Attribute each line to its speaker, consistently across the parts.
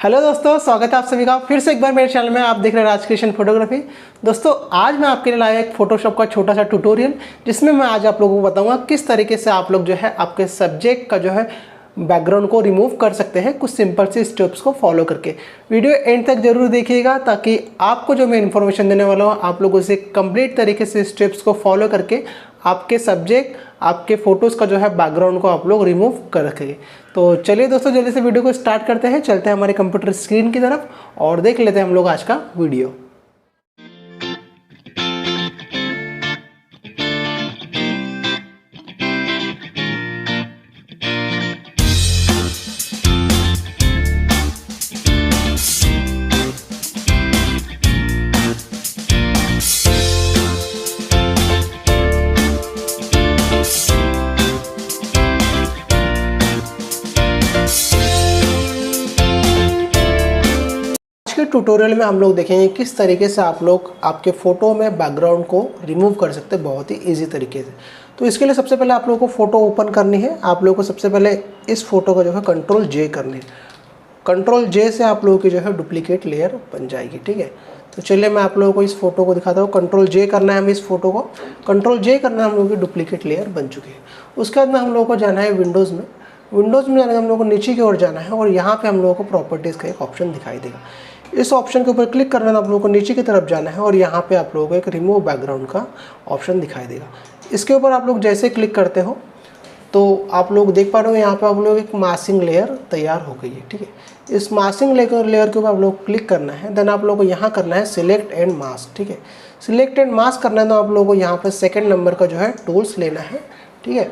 Speaker 1: Hello दोस्तों, स्वागत है आप सभी का फिर से एक बार मेरे चैनल में। आप देख रहे हैं राज क्रिएशन फोटोग्राफी। दोस्तों आज मैं आपके लिए लाया एक फोटोशॉप का छोटा सा ट्यूटोरियल, जिसमें मैं आज आप लोगों को बताऊंगा किस तरीके से आप लोग जो है आपके सब्जेक्ट का जो है बैकग्राउंड को रिमूव कर सकते हैं कुछ सिंपल से स्टेप्स को फॉलो करके। वीडियो एंड तक जरूर देखिएगा ताकि आपको जो मैं इन्फॉर्मेशन देने वाला हूँ आप लोग उसे कंप्लीट तरीके से स्टेप्स को फॉलो करके आपके सब्जेक्ट आपके फोटोज़ का जो है बैकग्राउंड को आप लोग रिमूव कर सकेंगे। तो चलिए दोस्तों जल्दी से वीडियो को स्टार्ट करते हैं। चलते हैं हमारे कंप्यूटर स्क्रीन की तरफ और देख लेते हैं हम लोग आज का वीडियो। ट्यूटोरियल में हम लोग देखेंगे किस तरीके से आप लोग आपके फ़ोटो में बैकग्राउंड को रिमूव कर सकते हैं बहुत ही इजी तरीके से। तो इसके लिए सबसे पहले आप लोगों को फ़ोटो ओपन करनी है। आप लोगों को सबसे पहले इस फोटो का जो है कंट्रोल जे करनी है। कंट्रोल जे से आप लोगों की जो है डुप्लीकेट लेयर बन जाएगी। ठीक है, तो चलिए मैं आप लोगों को इस फोटो को दिखाता हूँ। कंट्रोल जे करना है हमें इस फोटो को, कंट्रोल जे करना है हम लोगों की डुप्लीकेट लेयर बन चुकी है। उसके बाद में हम लोगों को जाना है विंडोज़ में। विंडोज़ में जाने हम लोगों को नीचे की ओर जाना है और यहाँ पर हम लोगों को प्रॉपर्टीज़ का एक ऑप्शन दिखाई देगा। इस ऑप्शन के ऊपर क्लिक करना है, आप लोगों को नीचे की तरफ जाना है और यहाँ पे आप लोगों को एक रिमूव बैकग्राउंड का ऑप्शन दिखाई देगा। इसके ऊपर आप लोग जैसे क्लिक करते हो तो आप लोग देख पा रहे हो यहाँ पे आप लोग एक मास्किंग लेयर तैयार हो गई है। ठीक है, इस मास्किंग लेयर के ऊपर आप लोग क्लिक करना है। देन आप लोगों को यहाँ करना है सिलेक्ट एंड मास्क। ठीक है, सिलेक्ट एंड मास्क करना है तो आप लोगों को यहाँ पर सेकेंड नंबर का जो है टूल्स लेना है। ठीक है,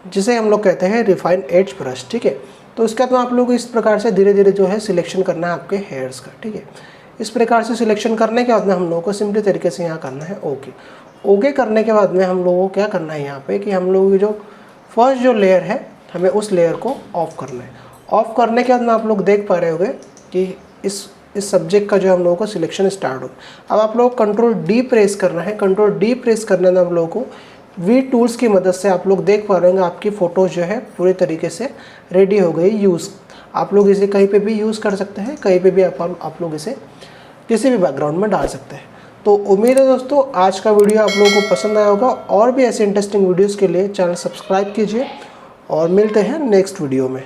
Speaker 1: जिसे हम लोग कहते हैं रिफाइन एज ब्रश। ठीक है, तो उसके बाद में आप लोग को इस प्रकार से धीरे धीरे जो है सिलेक्शन करना है आपके हेयर्स का। ठीक है, इस प्रकार से सिलेक्शन करने के बाद में हम लोगों को सिंपली तरीके से यहाँ करना है ओके। ओके करने के बाद में हम लोगों को क्या करना है यहाँ पे कि हम लोगों की जो फर्स्ट जो लेयर है हमें उस लेयर को ऑफ करना है। ऑफ करने के बाद में आप लोग देख पा रहे होंगे कि इस सब्जेक्ट का जो हम लोगों को सिलेक्शन स्टार्ट हो। अब आप लोग कंट्रोल डी प्रेस करना है। कंट्रोल डी प्रेस करने में आप लोगों को वी टूल्स की मदद से आप लोग देख पा रहे होंगे आपकी फ़ोटोज़ जो है पूरी तरीके से रेडी हो गई यूज़। आप लोग इसे कहीं पे भी यूज़ कर सकते हैं, कहीं पे भी आप लोग इसे किसी भी बैकग्राउंड में डाल सकते हैं। तो उम्मीद है दोस्तों आज का वीडियो आप लोगों को पसंद आया होगा। और भी ऐसे इंटरेस्टिंग वीडियोज़ के लिए चैनल सब्सक्राइब कीजिए और मिलते हैं नेक्स्ट वीडियो में।